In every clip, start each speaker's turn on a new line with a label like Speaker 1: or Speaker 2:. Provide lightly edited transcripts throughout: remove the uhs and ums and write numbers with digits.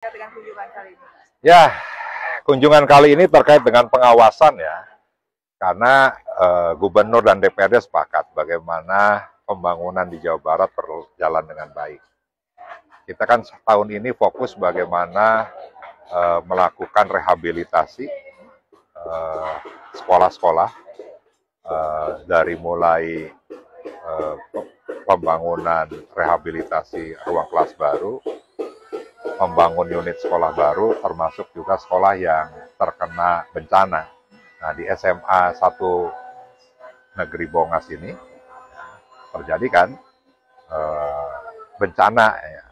Speaker 1: dengan kunjungan kali ini?
Speaker 2: Ya, kunjungan kali ini terkait dengan pengawasan ya, karena Gubernur dan DPRD sepakat bagaimana pembangunan di Jawa Barat berjalan dengan baik. Kita kan tahun ini fokus bagaimana melakukan rehabilitasi sekolah-sekolah, dari mulai pembangunan rehabilitasi ruang kelas baru, membangun unit sekolah baru, termasuk juga sekolah yang terkena bencana. Nah, di SMA 1 Negeri Bongas ini terjadi kan bencana ya,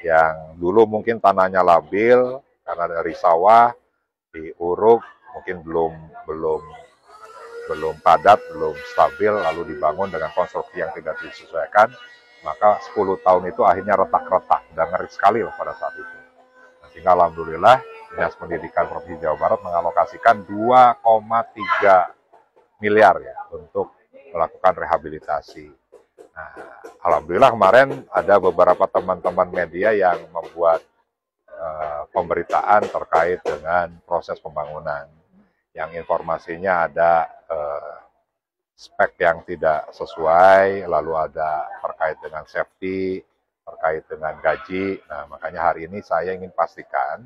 Speaker 2: yang dulu mungkin tanahnya labil karena dari sawah diuruk, mungkin belum padat, belum stabil, lalu dibangun dengan konstruksi yang tidak disesuaikan, maka 10 tahun itu akhirnya retak-retak dan ngeri sekali lah pada saat itu. Nah, sehingga alhamdulillah Dinas Pendidikan Provinsi Jawa Barat mengalokasikan 2,3 miliar ya untuk melakukan rehabilitasi. Nah, alhamdulillah kemarin ada beberapa teman-teman media yang membuat pemberitaan terkait dengan proses pembangunan, yang informasinya ada spek yang tidak sesuai, lalu ada terkait dengan safety, terkait dengan gaji. Nah, makanya hari ini saya ingin pastikan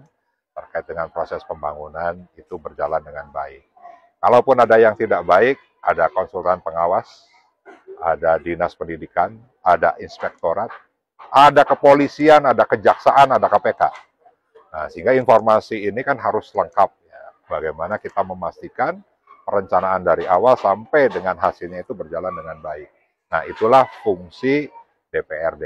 Speaker 2: terkait dengan proses pembangunan itu berjalan dengan baik. Kalaupun ada yang tidak baik, ada konsultan pengawas, ada dinas pendidikan, ada inspektorat, ada kepolisian, ada kejaksaan, ada KPK. Nah, sehingga informasi ini kan harus lengkap ya. Bagaimana kita memastikan perencanaan dari awal sampai dengan hasilnya itu berjalan dengan baik. Nah, itulah fungsi DPRD.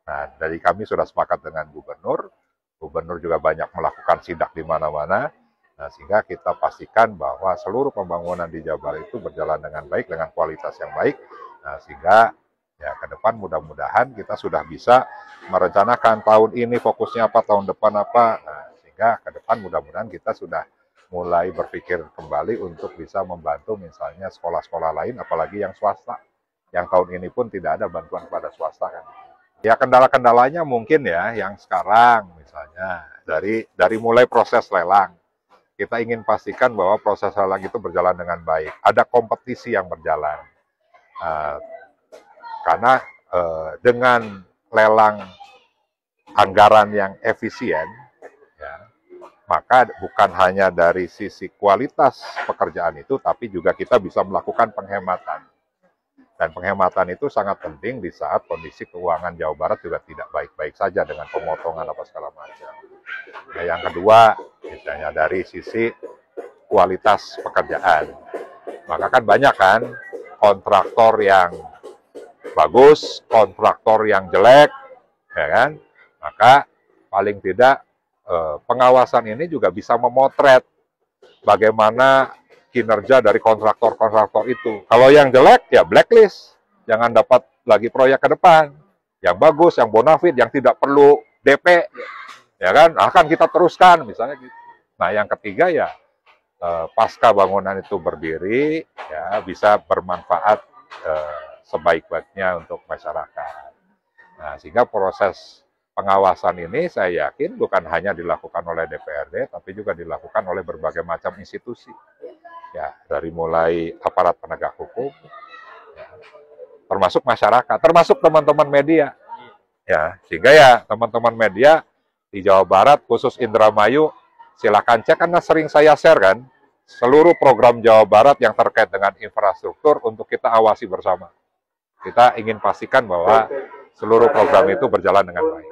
Speaker 2: Nah, dari kami sudah sepakat dengan Gubernur. Gubernur juga banyak melakukan sidak di mana-mana. Nah, sehingga kita pastikan bahwa seluruh pembangunan di Jawa Barat itu berjalan dengan baik, dengan kualitas yang baik. Nah, sehingga ya ke depan mudah-mudahan kita sudah bisa merencanakan tahun ini fokusnya apa, tahun depan apa. Nah, sehingga ke depan mudah-mudahan kita sudah mulai berpikir kembali untuk bisa membantu misalnya sekolah-sekolah lain, apalagi yang swasta. Yang tahun ini pun tidak ada bantuan kepada swasta kan. Ya kendala-kendalanya mungkin ya yang sekarang misalnya dari mulai proses lelang. Kita ingin pastikan bahwa proses lelang itu berjalan dengan baik. Ada kompetisi yang berjalan. Karena dengan lelang anggaran yang efisien, ya, maka bukan hanya dari sisi kualitas pekerjaan itu, tapi juga kita bisa melakukan penghematan. Dan penghematan itu sangat penting di saat kondisi keuangan Jawa Barat juga tidak baik-baik saja dengan pemotongan apa segala macam. Nah, yang kedua, misalnya dari sisi kualitas pekerjaan. Maka kan banyak kan kontraktor yang bagus, kontraktor yang jelek, ya kan? Maka paling tidak pengawasan ini juga bisa memotret bagaimana kinerja dari kontraktor-kontraktor itu. Kalau yang jelek, ya blacklist. Jangan dapat lagi proyek ke depan. Yang bagus, yang bonafit, yang tidak perlu DP, ya kan? Akan kita teruskan, misalnya gitu. Nah, yang ketiga ya, pasca bangunan itu berdiri, ya bisa bermanfaat sebaik-baiknya untuk masyarakat. Nah, sehingga proses pengawasan ini saya yakin bukan hanya dilakukan oleh DPRD, tapi juga dilakukan oleh berbagai macam institusi. Ya, dari mulai aparat penegak hukum, ya, termasuk masyarakat, termasuk teman-teman media. Ya, sehingga ya teman-teman media di Jawa Barat, khusus Indramayu, silakan cek, karena sering saya share kan, seluruh program Jawa Barat yang terkait dengan infrastruktur untuk kita awasi bersama. Kita ingin pastikan bahwa seluruh program itu berjalan dengan baik.